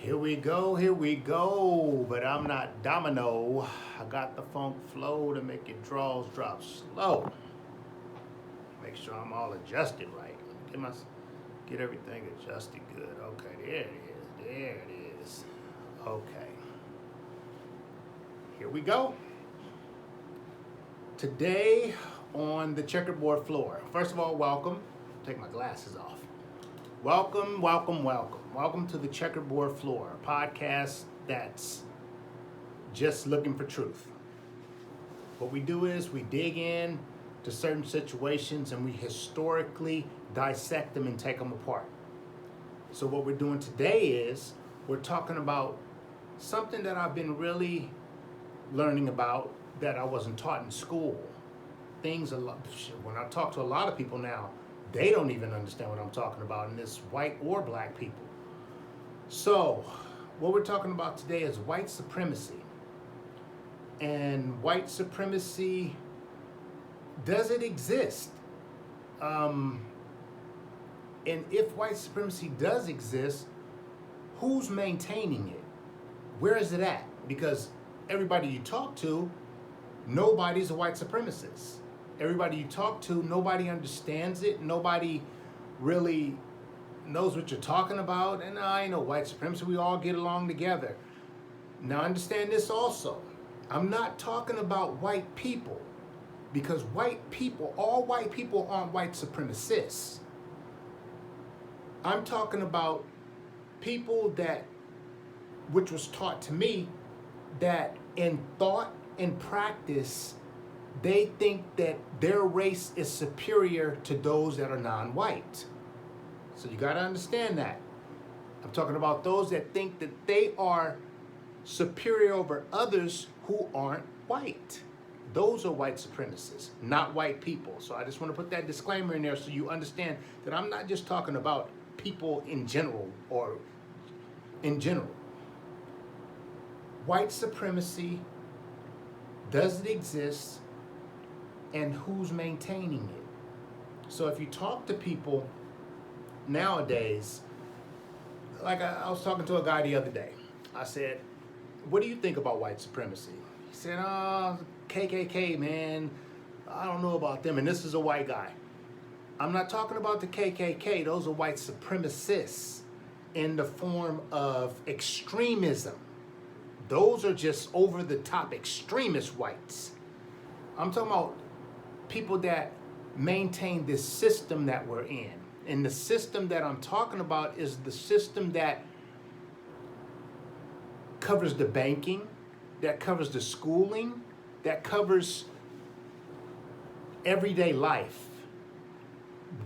Here we go. But I'm not domino. I got the funk flow to make your draws drop slow. Make sure I'm all adjusted right. Get everything adjusted good. Okay, there it is. There it is. Okay. Here we go. Today on the checkerboard floor. First of all, welcome. Take my glasses off. Welcome, welcome, welcome. Welcome to the checkerboard floor, a podcast that's just looking for truth. What we do is we dig in to certain situations and we historically dissect them and take them apart. So what we're doing today is we're talking about something that I've been really learning about that I wasn't taught in school. When I talk to a lot of people now, they don't even understand what I'm talking about, and it's white or black people. So, what we're talking about today is white supremacy. And white supremacy, does it exist? And if white supremacy does exist, who's maintaining it? Where is it at? Because everybody you talk to, nobody's a white supremacist. Everybody you talk to, nobody understands it. Nobody really knows what you're talking about. And I know white supremacy, we all get along together. Now understand this also. I'm not talking about white people, because all white people aren't white supremacists. I'm talking about people that, which was taught to me, that in thought and practice, they think that their race is superior to those that are non-white. So you got to understand that. I'm talking about those that think that they are superior over others who aren't white. Those are white supremacists, not white people. So I just want to put that disclaimer in there so you understand that I'm not just talking about people in general or in general. White supremacy, does it exist? And who's maintaining it? So if you talk to people nowadays, like I was talking to a guy the other day. I said, what do you think about white supremacy? He said, KKK, man, I don't know about them. And this is a white guy. I'm not talking about the KKK. Those are white supremacists in the form of extremism. Those are just over-the-top extremist whites. I'm talking about people that maintain this system that we're in. And the system that I'm talking about is the system that covers the banking, that covers the schooling, that covers everyday life.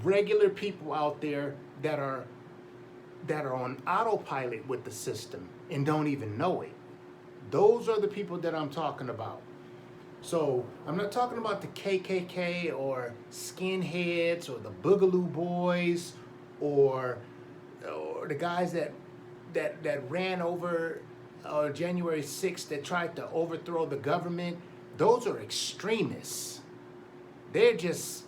Regular people out there that are on autopilot with the system and don't even know it. Those are the people that I'm talking about. So I'm not talking about the KKK or skinheads or the Boogaloo Boys or the guys that ran over January 6th that tried to overthrow the government. Those are extremists. They're just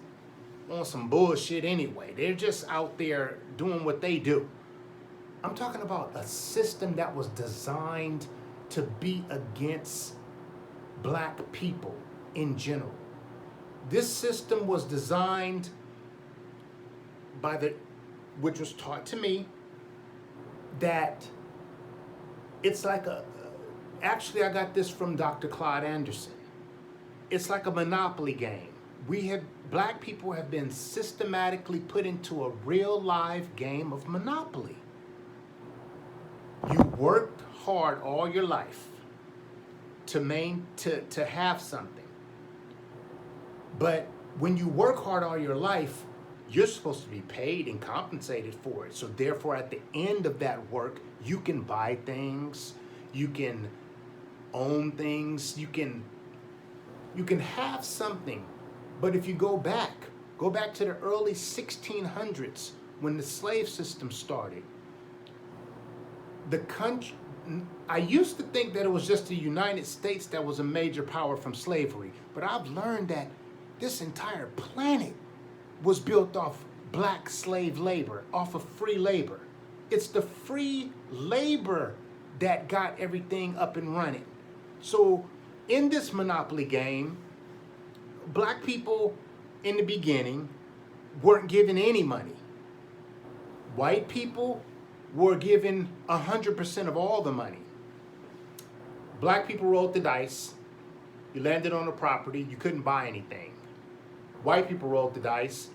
on some bullshit anyway. They're just out there doing what they do. I'm talking about a system that was designed to be against black people in general. This system was designed which was taught to me, that it's like actually I got this from Dr. Claude Anderson. It's like a Monopoly game. Black people have been systematically put into a real live game of Monopoly. You worked hard all your life to have something. But when you work hard all your life, you're supposed to be paid and compensated for it. So therefore, at the end of that work, you can buy things, you can own things, you can have something. But if you go back to the early 1600s when the slave system started, I used to think that it was just the United States that was a major power from slavery, but I've learned that this entire planet was built off black slave labor, off of free labor. It's the free labor that got everything up and running. So in this monopoly game, black people in the beginning weren't given any money. White people were given 100% of all the money. Black people rolled the dice. You landed on a property, you couldn't buy anything. White people rolled the dice.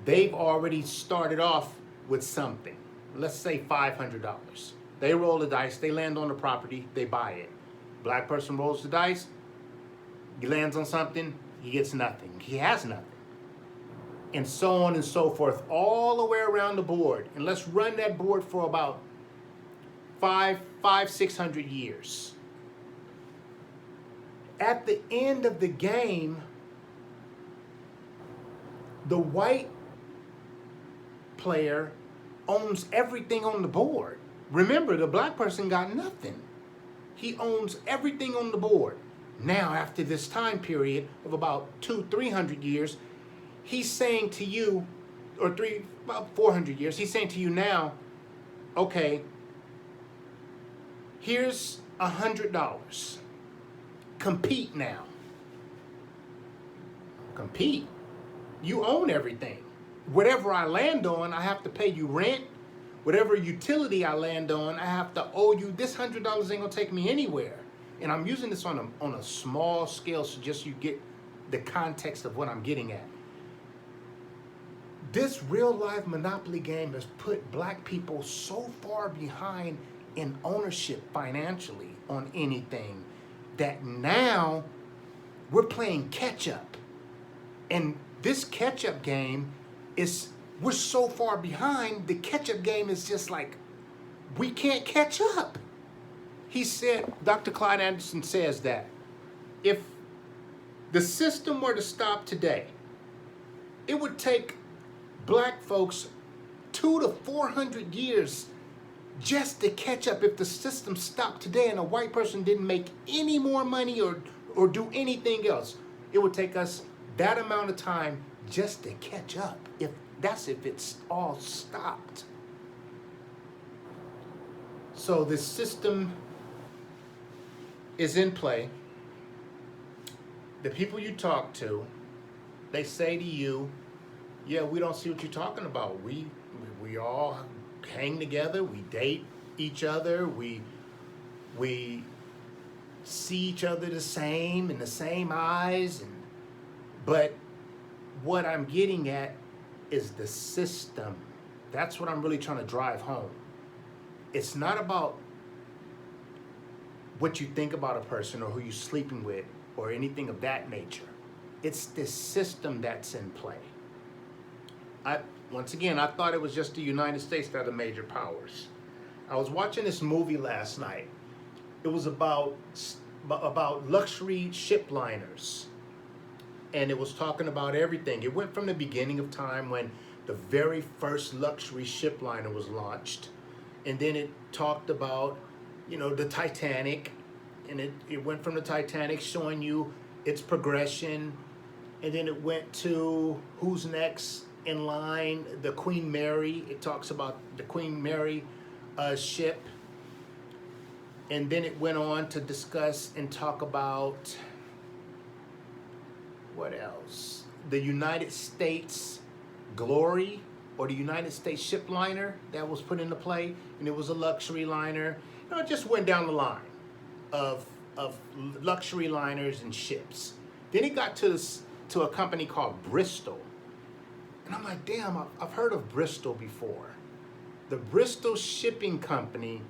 They've already started off with something. Let's say $500. They roll the dice, they land on the property, they buy it. Black person rolls the dice, he lands on something, he gets nothing. He has nothing. And so on and so forth, all the way around the board. And let's run that board for about 600 years. At the end of the game, the white player owns everything on the board. Remember, the black person got nothing. He owns everything on the board. Now, after this time period of about 300 years, he's saying to you, or about 400 years, he's saying to you now, okay, here's $100. Compete now. Compete. You own everything. Whatever I land on, I have to pay you rent. Whatever utility I land on, I have to owe you. This $100 ain't gonna take me anywhere. And I'm using this on a small scale so just you get the context of what I'm getting at. This real life Monopoly game has put black people so far behind in ownership financially on anything that now we're playing catch up. And this catch up game is, we're so far behind, the catch up game is just like, we can't catch up. He said, Dr. Clyde Anderson says that if the system were to stop today, it would take black folks 200 to 400 years just to catch up. If the system stopped today and a white person didn't make any more money or do anything else, it would take us that amount of time just to catch up. If it's all stopped. So this system is in play. The people you talk to, they say to you, yeah, we don't see what you're talking about. We all hang together, we date each other, we see each other the same in the same eyes, but what I'm getting at is the system. That's what I'm really trying to drive home. It's not about what you think about a person or who you're sleeping with or anything of that nature. It's the system that's in play. Once again, I thought it was just the United States that are major powers. I was watching this movie last night. It was about luxury ship liners. And it was talking about everything. It went from the beginning of time when the very first luxury ship liner was launched. And then it talked about, the Titanic. And it went from the Titanic showing you its progression. And then it went to who's next in line, the Queen Mary. It talks about the Queen Mary ship. And then it went on to discuss and talk about, what else? The United States Glory, or the United States ship liner that was put into play, and it was a luxury liner. It just went down the line of luxury liners and ships. Then it got to a company called Bristol. And I'm like, damn, I've heard of Bristol before. The Bristol Shipping Company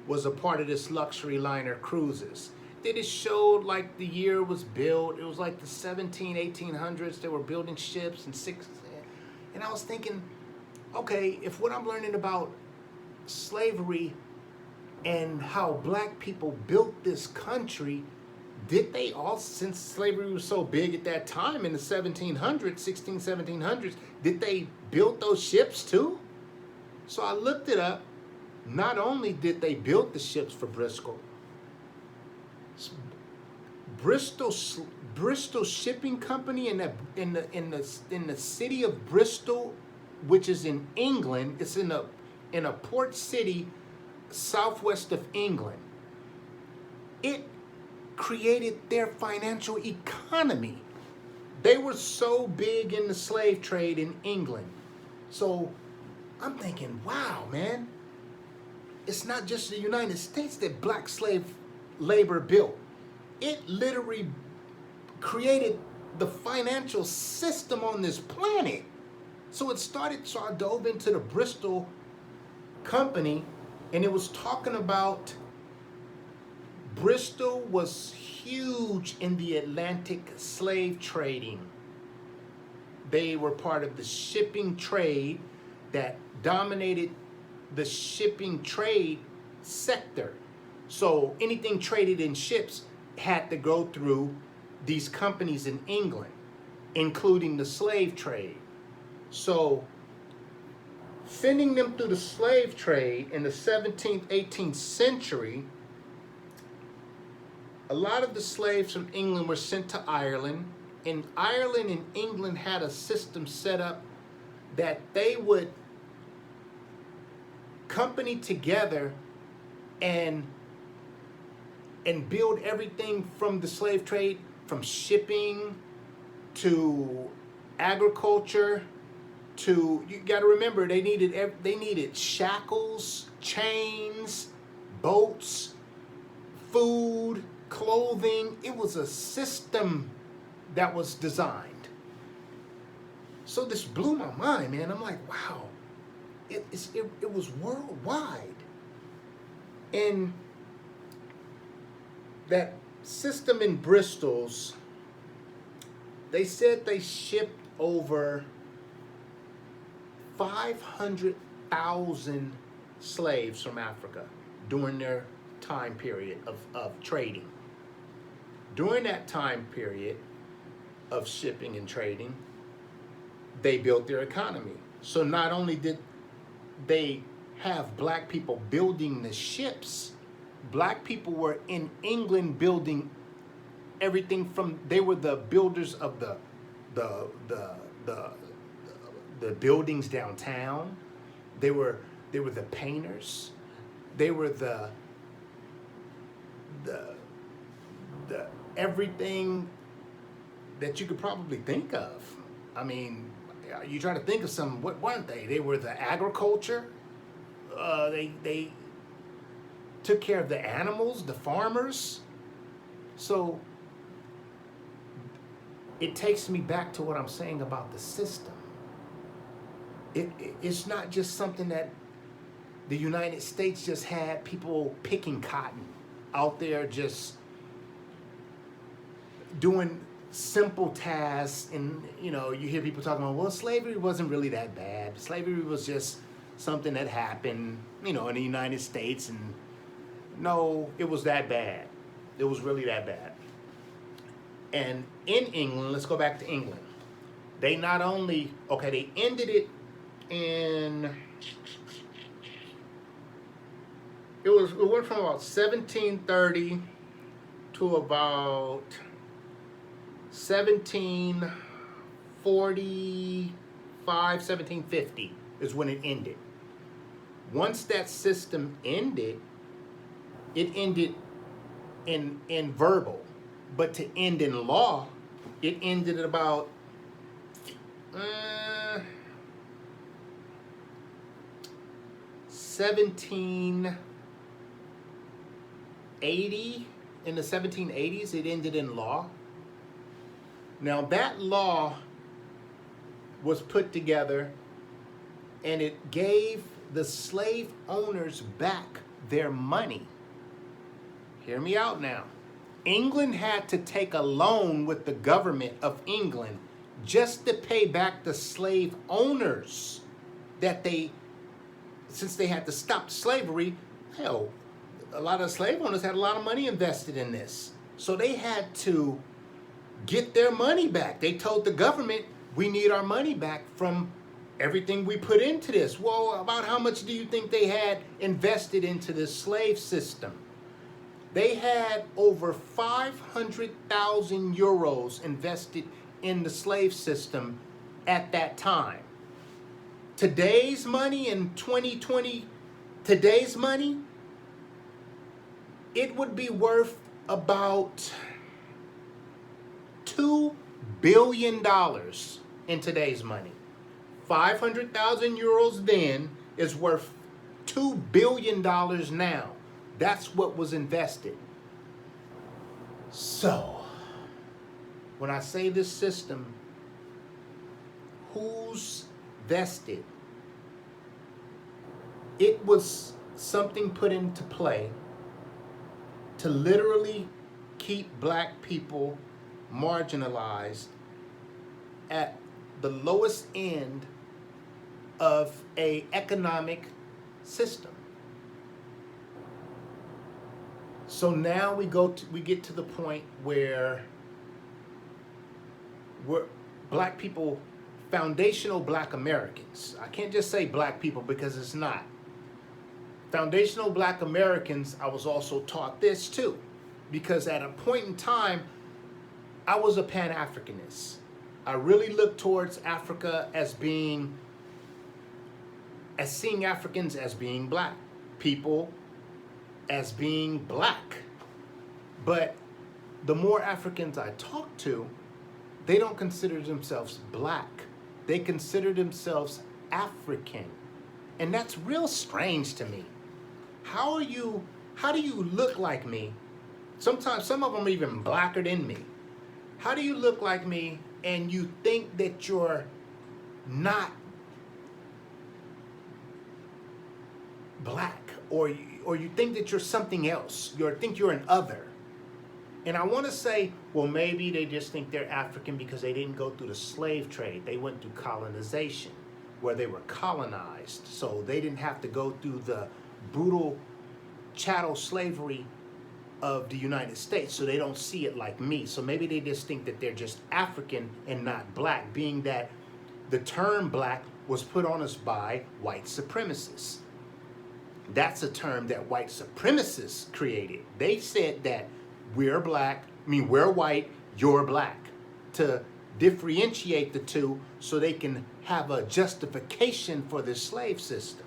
was a part of this luxury liner cruises. Then it showed like the year it was built. It was like the 1800s. They were building ships and I was thinking, okay, if what I'm learning about slavery and how black people built this country, did they all, since slavery was so big at that time in the 1700s, did they build those ships too? So I looked it up. Not only did they build the ships for Bristol Shipping Company in the city of Bristol, which is in England. It's in in a port city southwest of England. It created their financial economy. They were so big in the slave trade in England. So I'm thinking, wow, man, it's not just the United States that black slave labor built. It literally created the financial system on this planet. So I dove into the Bristol company, and it was talking about Bristol was huge in the Atlantic slave trading. They were part of the shipping trade that dominated the shipping trade sector. So anything traded in ships had to go through these companies in England, including the slave trade. So sending them through the slave trade in the 17th, 18th century, a lot of the slaves from England were sent to Ireland. And Ireland and England had a system set up that they would company together and build everything from the slave trade, from shipping to agriculture to, you got to remember, they needed shackles, chains, boats, food, clothing. It was a system that was designed. So this blew my mind, man. I'm like, wow, it was worldwide. And that system in Bristol's, they said they shipped over 500,000 slaves from Africa during their time period of trading. During that time period of shipping and trading, they built their economy. So not only did they have black people building the ships, black people were in England building everything from, they were the builders of the buildings downtown. They were the painters. They were the everything that you could probably think of. I mean, you try to think of some, what weren't they? They were the agriculture. They took care of the animals, the farmers. So it takes me back to what I'm saying about the system. It's not just something that the United States just had people picking cotton out there just doing simple tasks. And you hear people talking about, well, slavery wasn't really that bad. Slavery was just something that happened, in the United States. And no, it was that bad. It was really that bad. And in England, let's go back to England. They not only, they ended it in, it went from about 1730 to about 1745, 1750 is when it ended. Once that system ended, it ended in verbal. But to end in law, it ended at about 1780. In the 1780s, it ended in law. Now that law was put together, and it gave the slave owners back their money. Hear me out now. England had to take a loan with the government of England just to pay back the slave owners that since they had to stop slavery, hell, a lot of slave owners had a lot of money invested in this. So they had to get their money back. They told the government, we need our money back from everything we put into this. Well, about how much do you think they had invested into this slave system? They had over 500,000 euros invested in the slave system at that time. today's money in 2020, today's money, it would be worth about $2 billion in today's money. 500,000 euros then is worth $2 billion now. That's what was invested. So, when I say this system, who's vested? It was something put into play to literally keep black people marginalized at the lowest end of a economic system. So now we get to the point where we're black people, foundational black Americans. I can't just say black people because it's not. Foundational black Americans, I was also taught this too, because at a point in time, I was a Pan-Africanist. I really looked towards Africa as seeing Africans as being black, people as being black. But the more Africans I talk to, they don't consider themselves black. They consider themselves African. And that's real strange to me. How do you look like me? Sometimes some of them are even blacker than me. How do you look like me and you think that you're not black, or you think that you're something else, you think you're an other? And I want to say, well, maybe they just think they're African because they didn't go through the slave trade. They went through colonization, where they were colonized, so they didn't have to go through the brutal chattel slavery of the United States, so they don't see it like me. So maybe they just think that they're just African and not black, being that the term black was put on us by white supremacists. That's a term that white supremacists created. They said that we're white, you're black, to differentiate the two so they can have a justification for the slave system.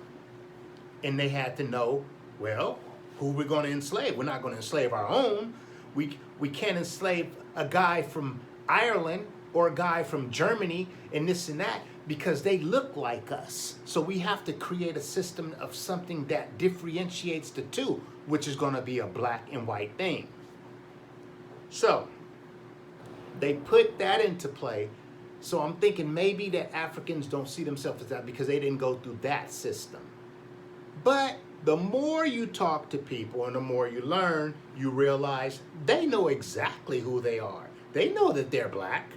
And they had to know, well, who we're going to enslave. We're not going to enslave our own. We can't enslave a guy from Ireland or a guy from Germany and this and that because they look like us. So we have to create a system of something that differentiates the two, which is going to be a black and white thing. So they put that into play. So I'm thinking maybe that Africans don't see themselves as that because they didn't go through that system. But the more you talk to people and the more you learn, you realize they know exactly who they are. They know that they're black.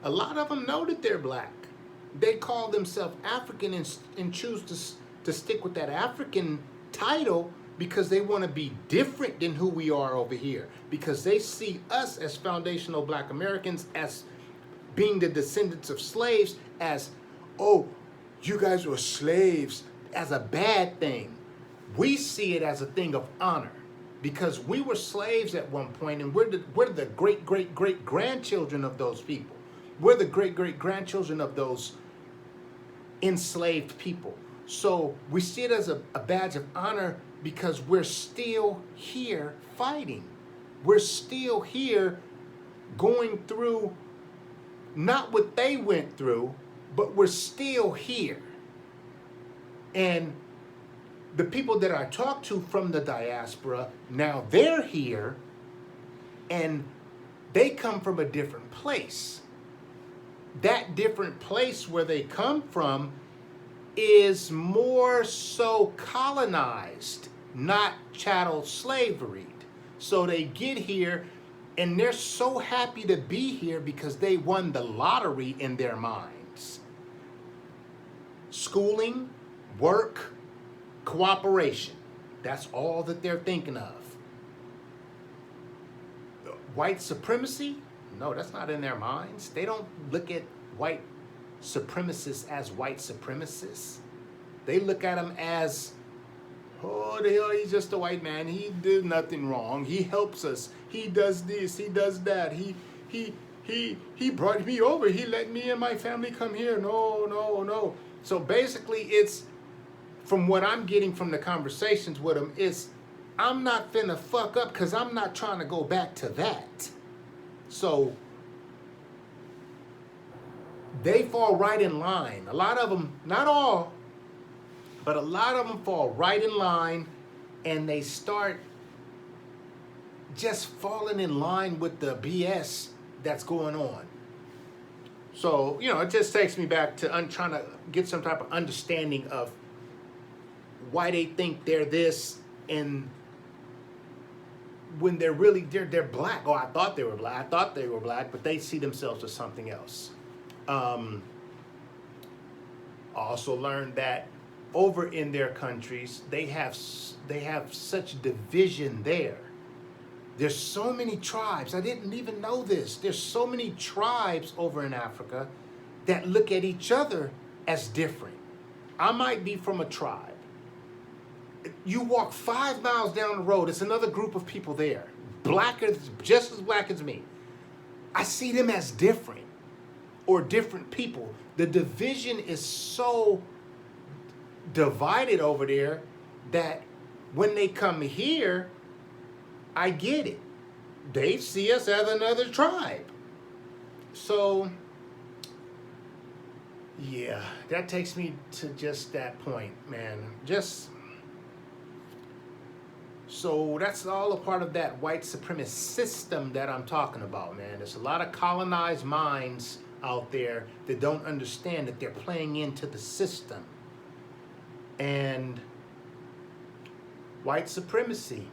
A lot of them know that they're black. They call themselves African and choose to stick with that African title because they want to be different than who we are over here. Because they see us as foundational black Americans, as being the descendants of slaves, as, oh, you guys were slaves, as a bad thing. We see it as a thing of honor because we were slaves at one point, and we're the great grandchildren of those people. We're the great grandchildren of those enslaved people. So we see it as a badge of honor because we're still here fighting. We're still here going through not what they went through, but we're still here. And the people that I talk to from the diaspora, now they're here and they come from a different place. That different place where they come from is more so colonized, not chattel slaveried. So they get here and they're so happy to be here because they won the lottery in their minds. Schooling, work, cooperation. That's all that they're thinking of. White supremacy? No, that's not in their minds. They don't look at white supremacists as white supremacists. They look at them as, oh, he's just a white man. He did nothing wrong. He helps us. He does this. He does that. He brought me over. He let me and my family come here. No. So basically, it's from what I'm getting from the conversations with them, is I'm not finna fuck up because I'm not trying to go back to that. So they fall right in line. A lot of them, not all, but a lot of them fall right in line, and they start just falling in line with the BS that's going on. So, it just takes me back to trying to get some type of understanding of why they think they're this, and when they're really, they're black. Oh, I thought they were black, but they see themselves as something else. Also learned that over in their countries, they have such division there. There's so many tribes. I didn't even know this. There's so many tribes over in Africa that look at each other as different. I might be from a tribe. You walk 5 miles down the road, it's another group of people there. Just as black as me. I see them as different, or different people. The division is so divided over there that when they come here, I get it. They see us as another tribe. So, yeah, that takes me to just that point, man. So that's all a part of that white supremacist system that I'm talking about, man. There's a lot of colonized minds out there that don't understand that they're playing into the system. And white supremacy.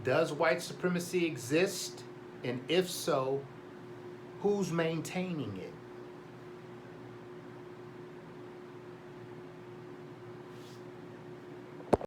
Does white supremacy exist? And if so, who's maintaining it?